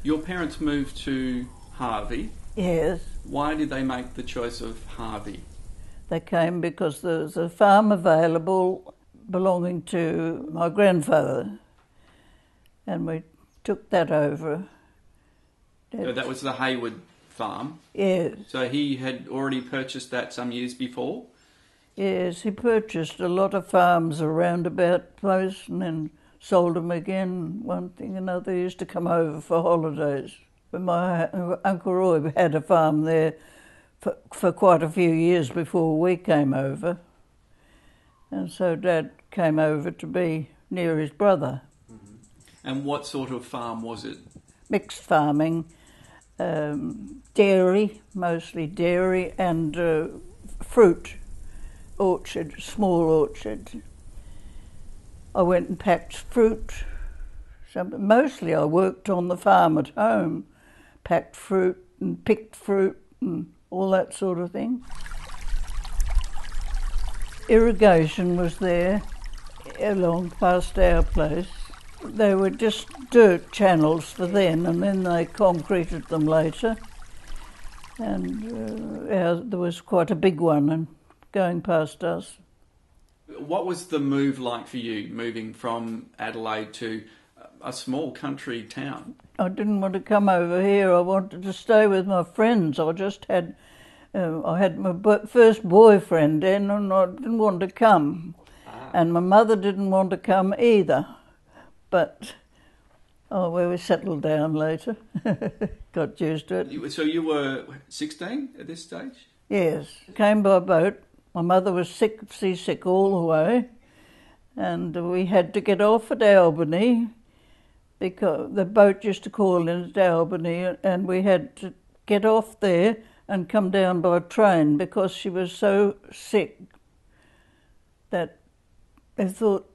Your parents moved to Harvey. Yes. Why did they make the choice of Harvey? They came because there was a farm available belonging to my grandfather, and we took that over. So that was the Hayward farm? Yes. So he had already purchased that some years before? Yes, he purchased a lot of farms around about place and then sold them again, one thing and another. He used to come over for holidays. But my Uncle Roy had a farm there for quite a few years before we came over. And so Dad came over to be near his brother. Mm-hmm. And what sort of farm was it? Mixed farming, dairy, mostly dairy, and fruit, orchard, small orchard. I went and packed fruit. Mostly I worked on the farm at home, packed fruit and picked fruit and all that sort of thing. Irrigation was there along past our place. They were just dirt channels for then, and then they concreted them later. And there was quite a big one and going past us. What was the move like for you, moving from Adelaide to a small country town? I didn't want to come over here. I wanted to stay with my friends. I had my first boyfriend then, and I didn't want to come. And my mother didn't want to come either. But, we settled down later. Got used to it. So you were 16 at this stage? Yes. Came by boat. My mother was seasick all the way. And we had to get off at Albany, because the boat used to call in at Albany, and we had to get off there and come down by train because she was so sick that they thought,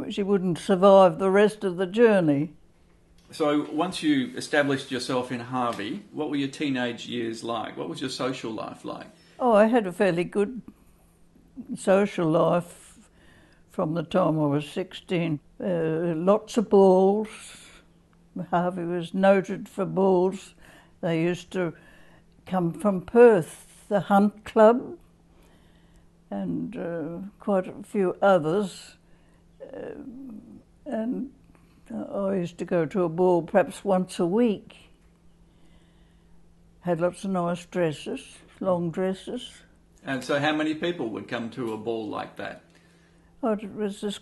she wouldn't survive the rest of the journey. So once you established yourself in Harvey, what were your teenage years like? What was your social life like? Oh, I had a fairly good social life from the time I was 16. Lots of balls. Harvey was noted for balls. They used to come from Perth, the Hunt Club, and quite a few others. And I used to go to a ball perhaps once a week. Had lots of nice dresses, long dresses. And so how many people would come to a ball like that? Oh, it was just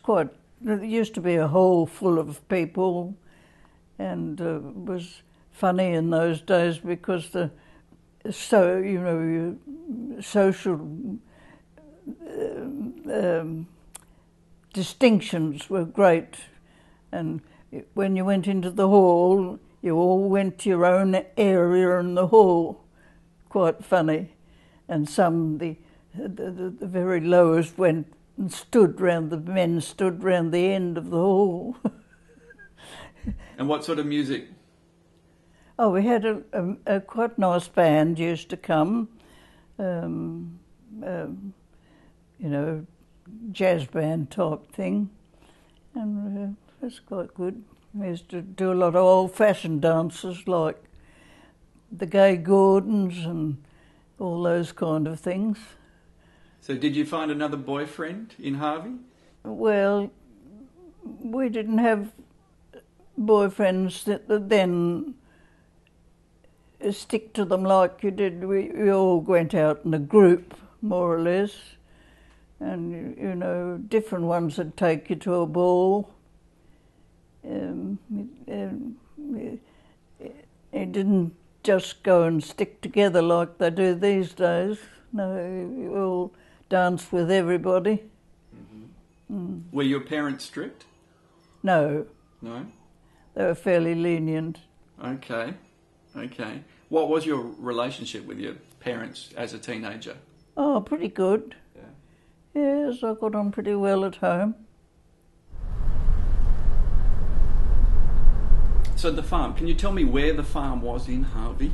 there used to be a hall full of people, and it was funny in those days because social distinctions were great, and when you went into the hall, you all went to your own area in the hall. Quite funny. And some, the very lowest went and men stood round the end of the hall. And what sort of music? Oh, we had a quite nice band used to come, jazz band type thing, and it was quite good. We used to do a lot of old-fashioned dances like the Gay Gordons and all those kind of things. So did you find another boyfriend in Harvey? Well, we didn't have boyfriends that then stick to them like you did. We all went out in a group, more or less, and, different ones would take you to a ball. It didn't just go and stick together like they do these days. No, you all danced with everybody. Mm-hmm. Mm. Were your parents strict? No. No? They were fairly lenient. Okay. What was your relationship with your parents as a teenager? Oh, pretty good. Yeah. Yes, I got on pretty well at home. So the farm, can you tell me where the farm was in Harvey?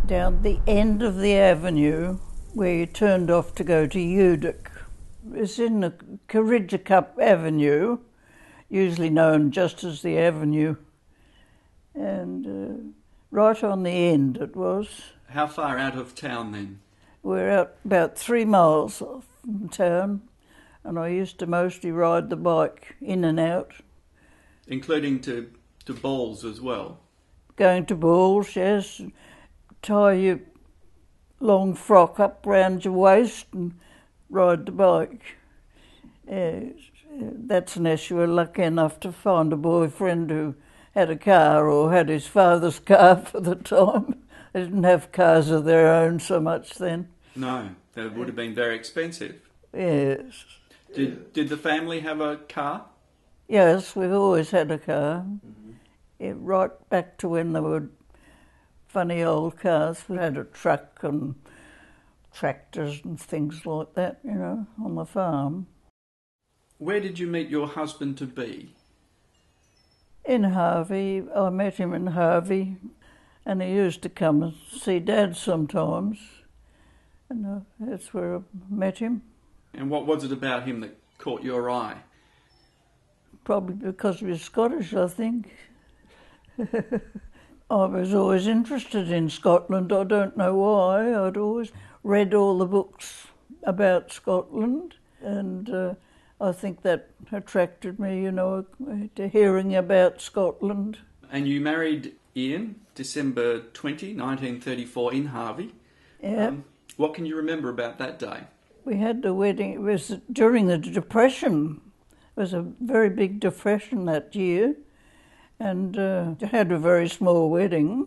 Down the end of the avenue where you turned off to go to Udick. It was in the Carrigacup Avenue. usually known just as the Avenue. And right on the end it was. How far out of town then? We're out about 3 miles from town, and I used to mostly ride the bike in and out. Including to balls as well? Going to balls, yes. Tie your long frock up round your waist and ride the bike. That's unless you were lucky enough to find a boyfriend who had a car or had his father's car for the time. They didn't have cars of their own so much then. No, that would have been very expensive. Yes. Did the family have a car? Yes, we've always had a car. Right back to when there were funny old cars. We had a truck and tractors and things like that, you know, on the farm. Where did you meet your husband-to-be? In Harvey. I met him in Harvey, and he used to come and see Dad sometimes. And that's where I met him. And what was it about him that caught your eye? Probably because he was Scottish, I think. I was always interested in Scotland. I don't know why. I'd always read all the books about Scotland, and I think that attracted me, you know, to hearing about Scotland. And you married Ian, December 20, 1934, in Harvey. Yeah. What can you remember about that day? We had the wedding. It was during the Depression. It was a very big depression that year, and had a very small wedding.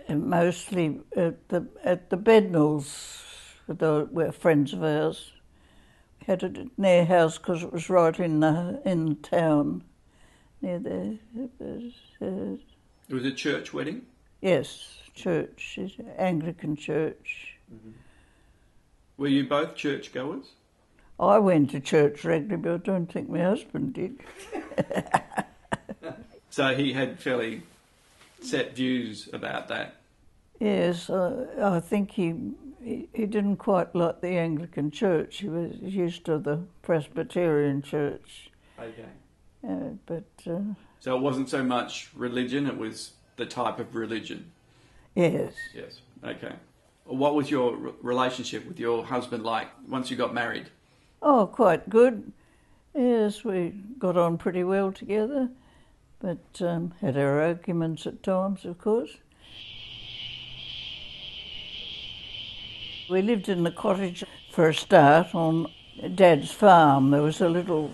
Mostly at the Bednalls, were friends of ours. We had it at their house because it was right in town, near there. It was a church wedding? Yes, church, Anglican church. Mm-hmm. Were you both churchgoers? I went to church regularly, but I don't think my husband did. So he had fairly set views about that? Yes, I think he didn't quite like the Anglican church. He was used to the Presbyterian church. Okay. So it wasn't so much religion, it was the type of religion? Yes. Yes, okay. What was your relationship with your husband like once you got married? Oh, quite good. Yes, we got on pretty well together, but had our arguments at times, of course. We lived in the cottage for a start on Dad's farm. There was a little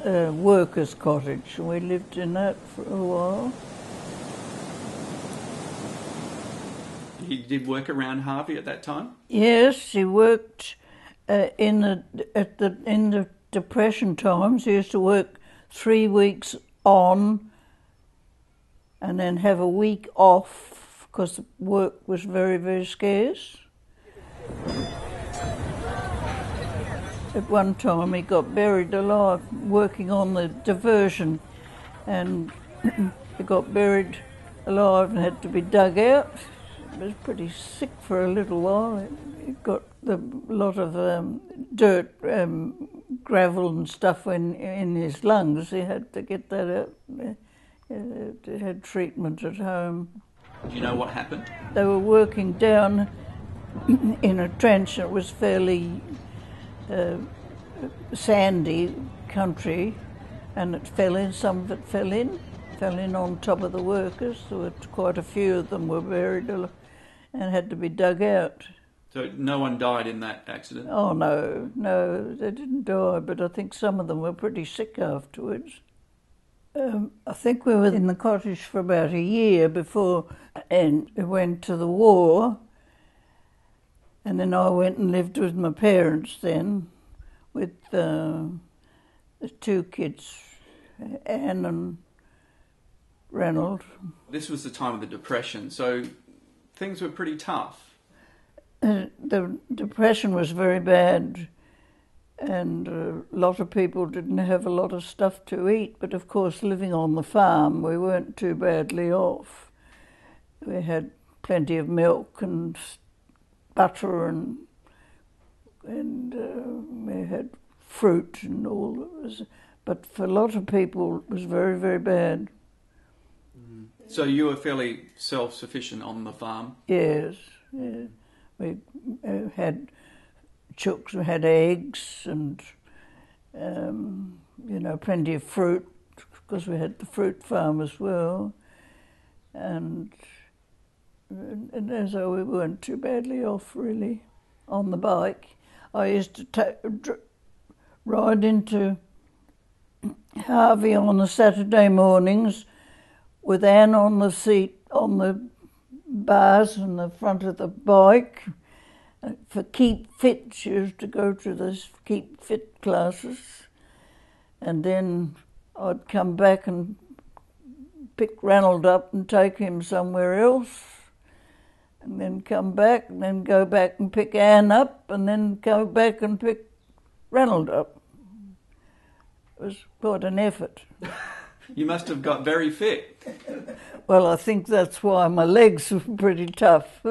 workers' cottage, and we lived in that for a while. He did work around Harvey at that time? Yes, he worked in the Depression times. He used to work 3 weeks on and then have a week off because the work was very, very scarce. At one time he got buried alive working on the diversion, and he got buried alive and had to be dug out. He was pretty sick for a little while. He got a lot of dirt, gravel and stuff in his lungs. He had to get that out. He had treatment at home. Do you know what happened? They were working down in a trench. It was fairly sandy country, and it fell in. Some of it fell in on top of the workers. There were quite a few of them were buried and had to be dug out. So no one died in that accident? Oh, no, they didn't die, but I think some of them were pretty sick afterwards. I think we were in the cottage for about a year before and we went to the war, and then I went and lived with my parents then, with the 2 kids, Anne and Ranald. This was the time of the Depression, so things were pretty tough. The Depression was very bad, and a lot of people didn't have a lot of stuff to eat, but of course living on the farm we weren't too badly off. We had plenty of milk and butter and we had fruit and all that was. But for a lot of people, it was very, very bad. So you were fairly self-sufficient on the farm? Yes, yeah. We had chooks, we had eggs and, plenty of fruit, because we had the fruit farm as well. And so we weren't too badly off, really, on the bike. I used to ride into Harvey on the Saturday mornings with Anne on the seat, on the bars in the front of the bike. For Keep Fit, she used to go to the Keep Fit classes. And then I'd come back and pick Ranald up and take him somewhere else. And then come back and then go back and pick Anne up and then go back and pick Ranald up. It was quite an effort. You must have got very fit. Well, I think that's why my legs were pretty tough.